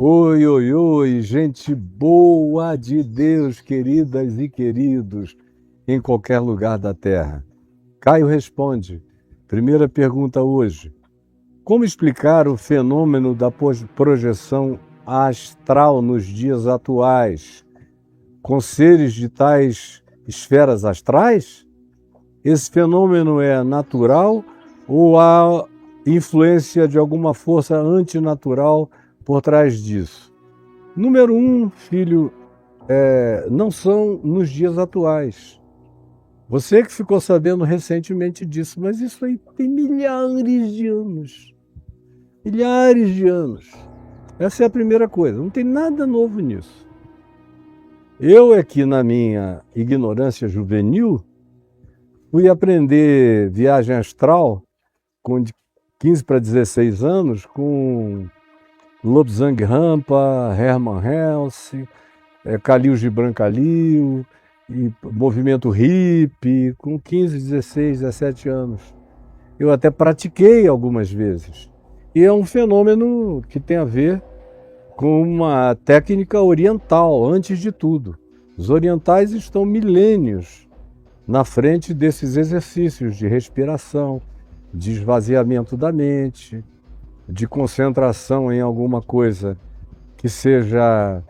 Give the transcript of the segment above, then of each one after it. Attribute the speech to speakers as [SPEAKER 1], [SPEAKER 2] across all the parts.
[SPEAKER 1] Oi, oi, oi, gente boa de Deus, queridas e queridos, em qualquer lugar da Terra. Caio responde. Primeira pergunta hoje. Como explicar o fenômeno da projeção astral nos dias atuais, com seres de tais esferas astrais? Esse fenômeno é natural ou há influência de alguma força antinatural por trás disso? Número um, filho, não são nos dias atuais. Você que ficou sabendo recentemente disso, mas isso aí tem milhares de anos. Milhares de anos. Essa é a primeira coisa, não tem nada novo nisso. Eu aqui na minha ignorância juvenil, fui aprender viagem astral com 15 para 16 anos com Lobsang Rampa, Hermann Hesse, Khalil Gibran Khalil, e movimento hippie, com 15, 16, 17 anos. Eu até pratiquei algumas vezes. E é um fenômeno que tem a ver com uma técnica oriental, antes de tudo. Os orientais estão milênios na frente desses exercícios de respiração, de esvaziamento da mente, de concentração em alguma coisa que seja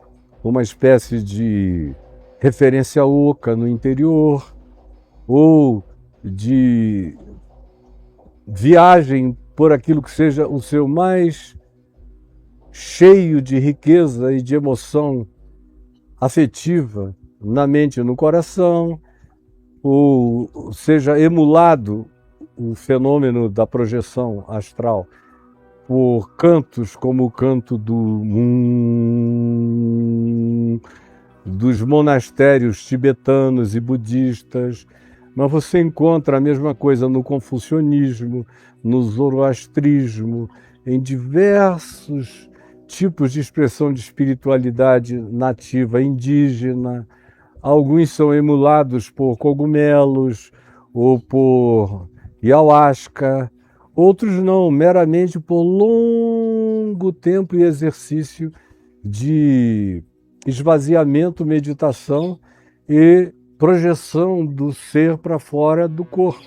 [SPEAKER 1] uma espécie de referência oca no interior, ou de viagem por aquilo que seja o seu mais cheio de riqueza e de emoção afetiva na mente e no coração, ou seja emulado o fenômeno da projeção astral por cantos como o canto dos monastérios tibetanos e budistas, mas você encontra a mesma coisa no confucionismo, no zoroastrismo, em diversos tipos de expressão de espiritualidade nativa indígena. Alguns são emulados por cogumelos ou por ayahuasca, outros não, meramente por longo tempo e exercício de esvaziamento, meditação e projeção do ser para fora do corpo.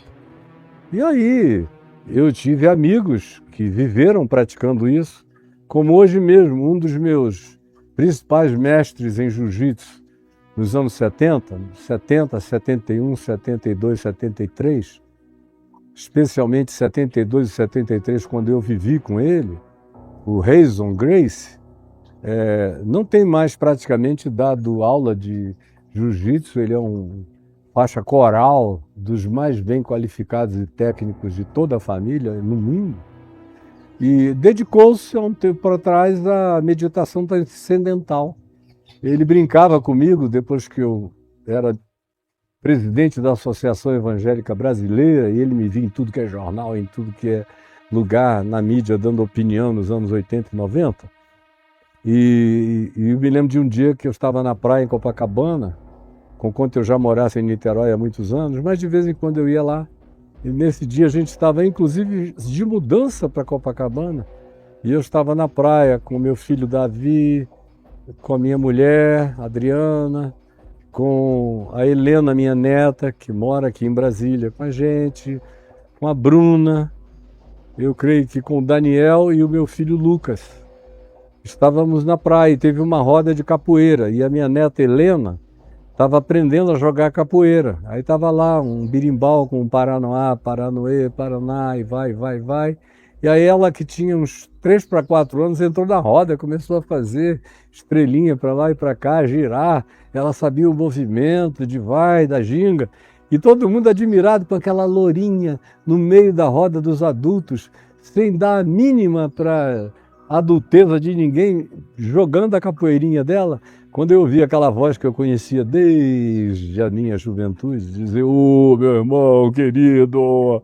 [SPEAKER 1] E aí, eu tive amigos que viveram praticando isso, como hoje mesmo, um dos meus principais mestres em jiu-jitsu nos anos 70, 71, 72, 73, especialmente 72 e 73, quando eu vivi com ele, o Reison Gracie, não tem mais praticamente dado aula de jiu-jitsu, ele é um faixa coral dos mais bem qualificados e técnicos de toda a família no mundo, e dedicou-se há um tempo atrás à meditação transcendental. Ele brincava comigo, depois que eu era presidente da Associação Evangélica Brasileira, e ele me via em tudo que é jornal, em tudo que é lugar na mídia, dando opinião nos anos 80 e 90. E eu me lembro de um dia que eu estava na praia em Copacabana, conquanto eu já morasse em Niterói há muitos anos, mas de vez em quando eu ia lá. E nesse dia a gente estava, inclusive, de mudança para Copacabana. E eu estava na praia com meu filho Davi, com a minha mulher, Adriana, com a Helena, minha neta, que mora aqui em Brasília com a gente, com a Bruna, eu creio que com o Daniel e o meu filho Lucas. Estávamos na praia e teve uma roda de capoeira e a minha neta Helena estava aprendendo a jogar capoeira. Aí estava lá um birimbau com um Paranoá, Paranoê, Paraná e vai. E aí ela, que tinha uns 3 para 4 anos, entrou na roda, começou a fazer estrelinha para lá e para cá, girar. Ela sabia o movimento de vai, da ginga. E todo mundo admirado com aquela lourinha no meio da roda dos adultos, sem dar a mínima para a adulteza de ninguém, jogando a capoeirinha dela. Quando eu ouvi aquela voz que eu conhecia desde a minha juventude, dizer, ô meu irmão querido.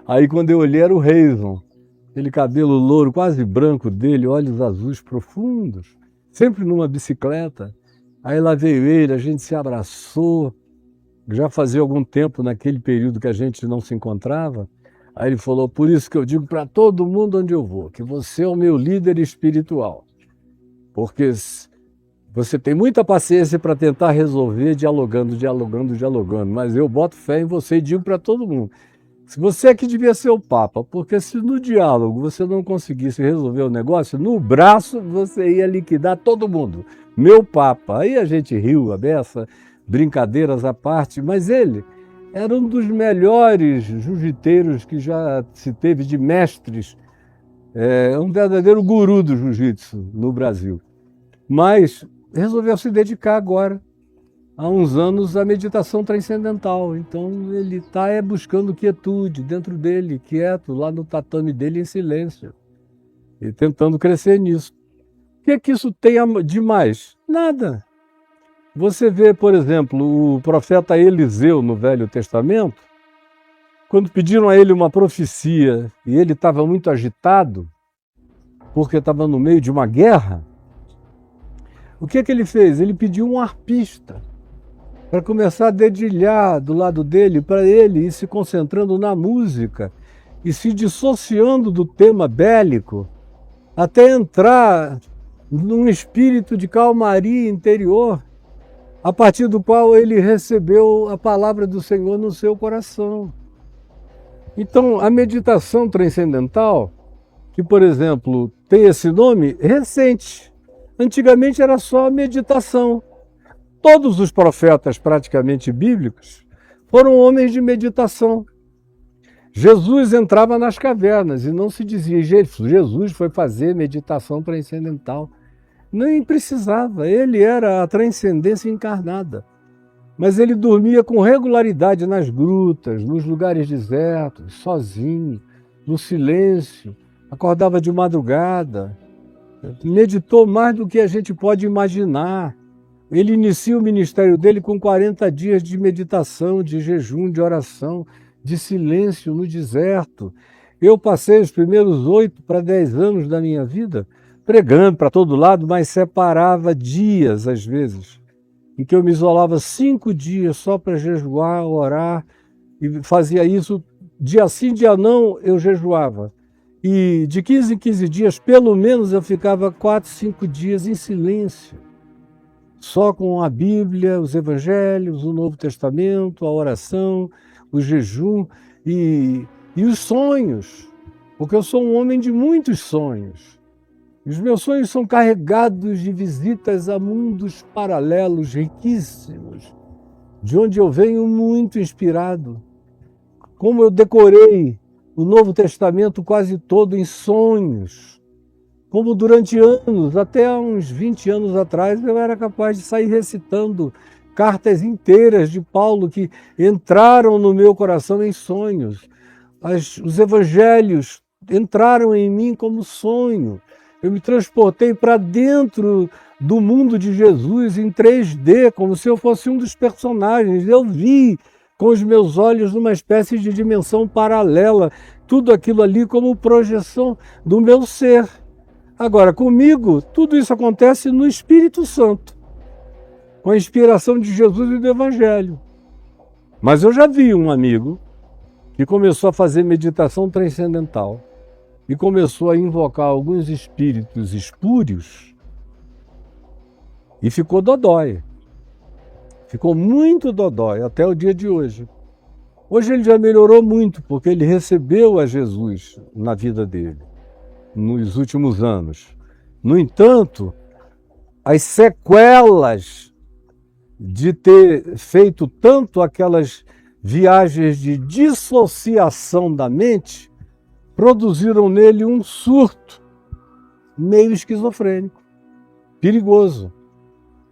[SPEAKER 1] Aí quando eu olhei era o Reison, aquele cabelo louro, quase branco dele, olhos azuis profundos, sempre numa bicicleta. Aí lá veio ele, a gente se abraçou, já fazia algum tempo naquele período que a gente não se encontrava. Aí ele falou, por isso que eu digo para todo mundo onde eu vou, que você é o meu líder espiritual. Porque você tem muita paciência para tentar resolver dialogando, mas eu boto fé em você e digo para todo mundo. Se você é que devia ser o Papa, porque se no diálogo você não conseguisse resolver o negócio, no braço você ia liquidar todo mundo. Meu Papa. Aí a gente riu, a beça, brincadeiras à parte, mas ele era um dos melhores jiu-jiteiros que já se teve, de mestres, um verdadeiro guru do jiu-jitsu no Brasil. Mas resolveu se dedicar agora, há uns anos, à meditação transcendental. Então ele está buscando quietude dentro dele, quieto, lá no tatame dele, em silêncio, e tentando crescer nisso. O que é que isso tem de mais? Nada. Você vê, por exemplo, o profeta Eliseu no Velho Testamento, quando pediram a ele uma profecia e ele estava muito agitado, porque estava no meio de uma guerra, o que é que ele fez? Ele pediu um arpista para começar a dedilhar do lado dele, para ele ir se concentrando na música e se dissociando do tema bélico, até entrar num espírito de calmaria interior, a partir do qual ele recebeu a palavra do Senhor no seu coração. Então, a meditação transcendental, que, por exemplo, tem esse nome, recente. Antigamente era só meditação. Todos os profetas praticamente bíblicos foram homens de meditação. Jesus entrava nas cavernas e não se dizia, Jesus foi fazer meditação transcendental. Nem precisava, ele era a transcendência encarnada. Mas ele dormia com regularidade nas grutas, nos lugares desertos, sozinho, no silêncio, acordava de madrugada, meditou mais do que a gente pode imaginar. Ele inicia o ministério dele com 40 dias de meditação, de jejum, de oração, de silêncio no deserto. Eu passei os primeiros 8 para 10 anos da minha vida pregando para todo lado, mas separava dias, às vezes, em que eu me isolava 5 dias só para jejuar, orar, e fazia isso dia sim, dia não, eu jejuava. E de 15 em 15 dias, pelo menos, eu ficava 4, 5 dias em silêncio, só com a Bíblia, os Evangelhos, o Novo Testamento, a oração, o jejum e os sonhos, porque eu sou um homem de muitos sonhos. Os meus sonhos são carregados de visitas a mundos paralelos riquíssimos, de onde eu venho muito inspirado. Como eu decorei o Novo Testamento quase todo em sonhos, como durante anos, até uns 20 anos atrás, eu era capaz de sair recitando cartas inteiras de Paulo que entraram no meu coração em sonhos. Os evangelhos entraram em mim como sonho. Eu me transportei para dentro do mundo de Jesus em 3D, como se eu fosse um dos personagens. Eu vi com os meus olhos numa espécie de dimensão paralela, tudo aquilo ali como projeção do meu ser. Agora, comigo, tudo isso acontece no Espírito Santo, com a inspiração de Jesus e do Evangelho. Mas eu já vi um amigo que começou a fazer meditação transcendental e começou a invocar alguns espíritos espúrios e ficou dodói. Ficou muito dodói até o dia de hoje. Hoje ele já melhorou muito, porque ele recebeu a Jesus na vida dele, nos últimos anos. No entanto, as sequelas de ter feito tanto aquelas viagens de dissociação da mente produziram nele um surto meio esquizofrênico, perigoso.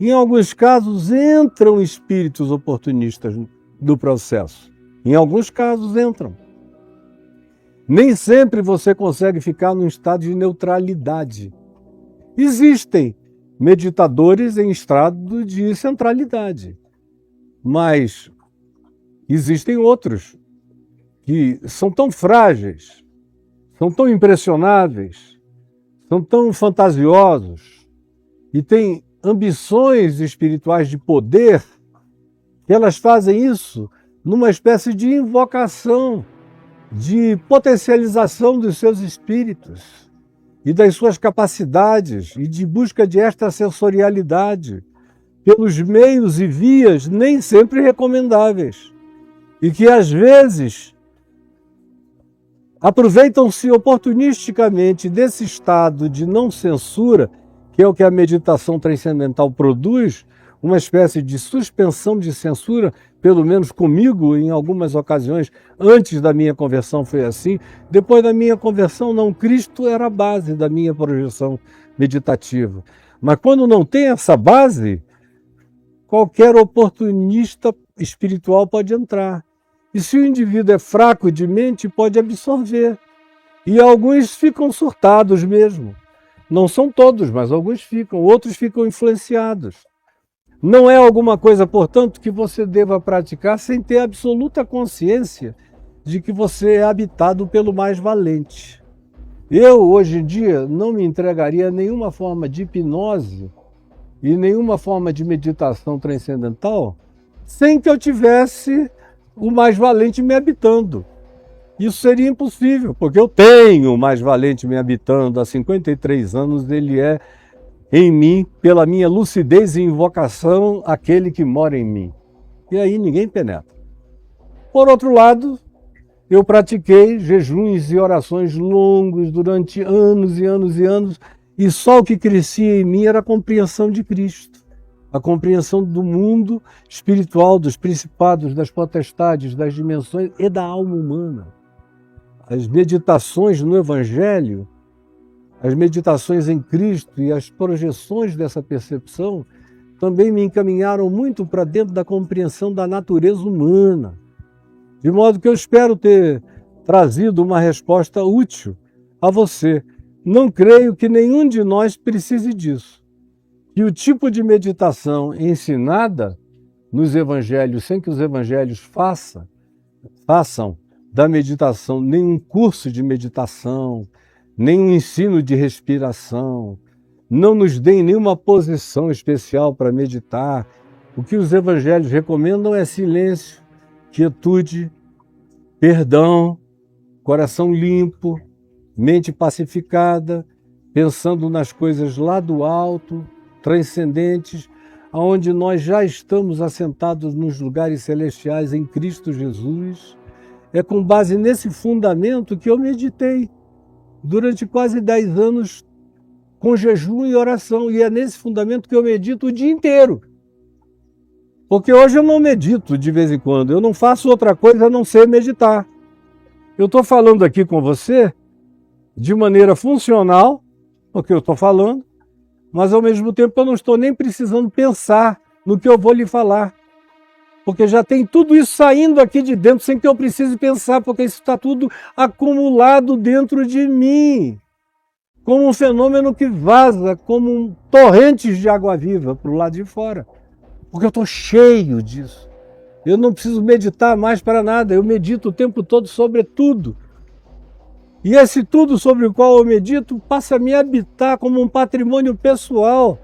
[SPEAKER 1] Em alguns casos entram espíritos oportunistas do processo. Em alguns casos entram. Nem sempre você consegue ficar num estado de neutralidade. Existem meditadores em estado de centralidade, mas existem outros que são tão frágeis, são tão impressionáveis, são tão fantasiosos e têm ambições espirituais de poder que elas fazem isso numa espécie de invocação, de potencialização dos seus espíritos. e das suas capacidades e de busca de extrasensorialidade pelos meios e vias nem sempre recomendáveis e que às vezes aproveitam-se oportunisticamente desse estado de não censura, que é o que a meditação transcendental produz, uma espécie de suspensão de censura, pelo menos comigo, em algumas ocasiões, antes da minha conversão foi assim, depois da minha conversão não, Cristo era a base da minha projeção meditativa. Mas quando não tem essa base, qualquer oportunista espiritual pode entrar. E se o indivíduo é fraco de mente, pode absorver. E alguns ficam surtados mesmo. Não são todos, mas alguns ficam. Outros ficam influenciados. Não é alguma coisa, portanto, que você deva praticar sem ter absoluta consciência de que você é habitado pelo mais valente. Eu, hoje em dia, não me entregaria a nenhuma forma de hipnose e nenhuma forma de meditação transcendental sem que eu tivesse o mais valente me habitando. Isso seria impossível, porque eu tenho o mais valente me habitando há 53 anos, ele é em mim, pela minha lucidez e invocação, aquele que mora em mim. E aí ninguém penetra. Por outro lado, eu pratiquei jejuns e orações longos durante anos e anos e anos, e só o que crescia em mim era a compreensão de Cristo, a compreensão do mundo espiritual, dos principados, das potestades, das dimensões e da alma humana. As meditações no Evangelho, as meditações em Cristo e as projeções dessa percepção também me encaminharam muito para dentro da compreensão da natureza humana. De modo que eu espero ter trazido uma resposta útil a você. Não creio que nenhum de nós precise disso. E o tipo de meditação ensinada nos evangelhos, sem que os evangelhos façam da meditação nenhum curso de meditação, nenhum ensino de respiração, não nos deem nenhuma posição especial para meditar. O que os evangelhos recomendam é silêncio, quietude, perdão, coração limpo, mente pacificada, pensando nas coisas lá do alto, transcendentes, onde nós já estamos assentados nos lugares celestiais em Cristo Jesus. É com base nesse fundamento que eu meditei durante quase 10 anos com jejum e oração, e é nesse fundamento que eu medito o dia inteiro. Porque hoje eu não medito de vez em quando, eu não faço outra coisa a não ser meditar. Eu estou falando aqui com você de maneira funcional, porque eu estou falando, mas ao mesmo tempo eu não estou nem precisando pensar no que eu vou lhe falar. Porque já tem tudo isso saindo aqui de dentro sem que eu precise pensar, porque isso está tudo acumulado dentro de mim. Como um fenômeno que vaza, como torrentes de água viva para o lado de fora. Porque eu estou cheio disso. Eu não preciso meditar mais para nada, eu medito o tempo todo sobre tudo. E esse tudo sobre o qual eu medito passa a me habitar como um patrimônio pessoal,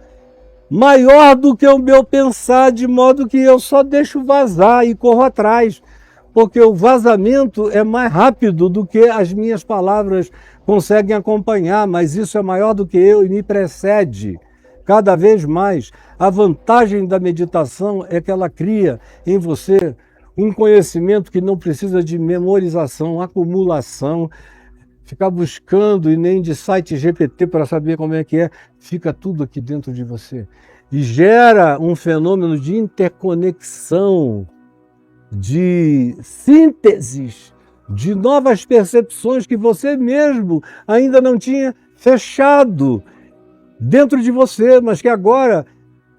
[SPEAKER 1] maior do que o meu pensar, de modo que eu só deixo vazar e corro atrás, porque o vazamento é mais rápido do que as minhas palavras conseguem acompanhar, mas isso é maior do que eu e me precede cada vez mais. A vantagem da meditação é que ela cria em você um conhecimento que não precisa de memorização, acumulação, ficar buscando e nem de site GPT para saber como é que é, fica tudo aqui dentro de você. E gera um fenômeno de interconexão, de sínteses, de novas percepções que você mesmo ainda não tinha fechado dentro de você, mas que agora,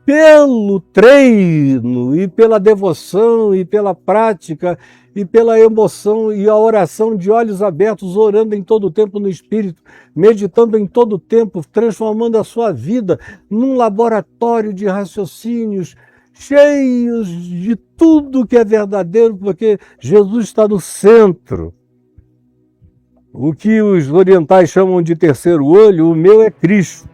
[SPEAKER 1] pelo treino e pela devoção e pela prática e pela emoção e a oração de olhos abertos, orando em todo o tempo no Espírito, meditando em todo o tempo, transformando a sua vida num laboratório de raciocínios cheios de tudo que é verdadeiro, porque Jesus está no centro. O que os orientais chamam de terceiro olho, o meu é Cristo.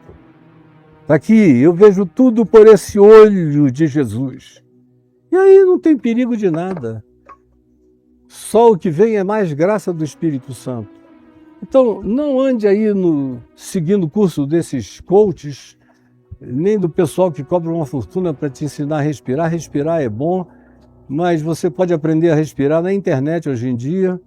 [SPEAKER 1] Está aqui, eu vejo tudo por esse olho de Jesus. E aí não tem perigo de nada. Só o que vem é mais graça do Espírito Santo. Então, não ande aí seguindo o curso desses coaches, nem do pessoal que cobra uma fortuna para te ensinar a respirar. Respirar é bom, mas você pode aprender a respirar na internet hoje em dia,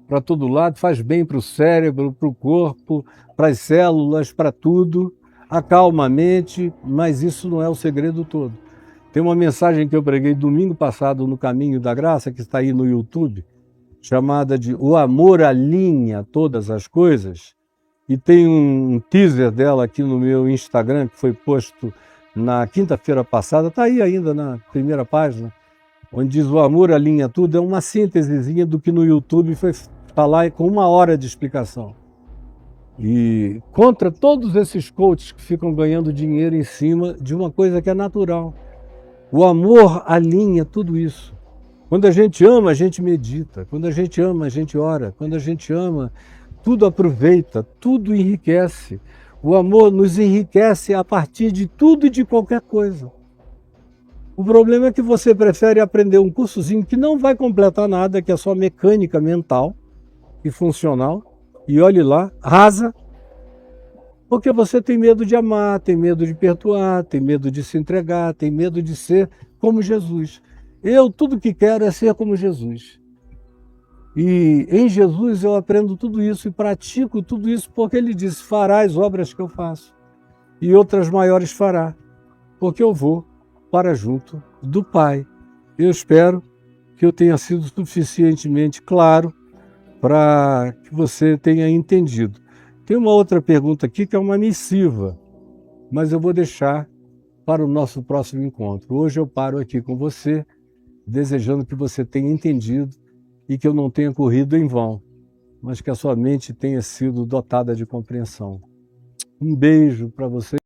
[SPEAKER 1] para todo lado, faz bem para o cérebro, para o corpo, para as células, para tudo, acalma a mente, mas isso não é o segredo todo. Tem uma mensagem que eu preguei domingo passado no Caminho da Graça, que está aí no YouTube, chamada de O Amor Alinha Todas as Coisas, e tem um teaser dela aqui no meu Instagram, que foi posto na quinta-feira passada, está aí ainda na primeira página, onde diz o amor alinha tudo, é uma síntesezinha do que no YouTube foi falar com 1 hora de explicação. E contra todos esses coaches que ficam ganhando dinheiro em cima de uma coisa que é natural. O amor alinha tudo isso. Quando a gente ama, a gente medita. Quando a gente ama, a gente ora. Quando a gente ama, tudo aproveita, tudo enriquece. O amor nos enriquece a partir de tudo e de qualquer coisa. O problema é que você prefere aprender um cursozinho que não vai completar nada, que é só mecânica mental e funcional, e olhe lá, rasa, porque você tem medo de amar, tem medo de perdoar, tem medo de se entregar, tem medo de ser como Jesus. Eu tudo que quero é ser como Jesus. E em Jesus eu aprendo tudo isso e pratico tudo isso porque ele disse, fará as obras que eu faço e outras maiores fará, porque eu vou para junto do Pai. Eu espero que eu tenha sido suficientemente claro para que você tenha entendido. Tem uma outra pergunta aqui que é uma missiva, mas eu vou deixar para o nosso próximo encontro. Hoje eu paro aqui com você, desejando que você tenha entendido e que eu não tenha corrido em vão, mas que a sua mente tenha sido dotada de compreensão. Um beijo para você.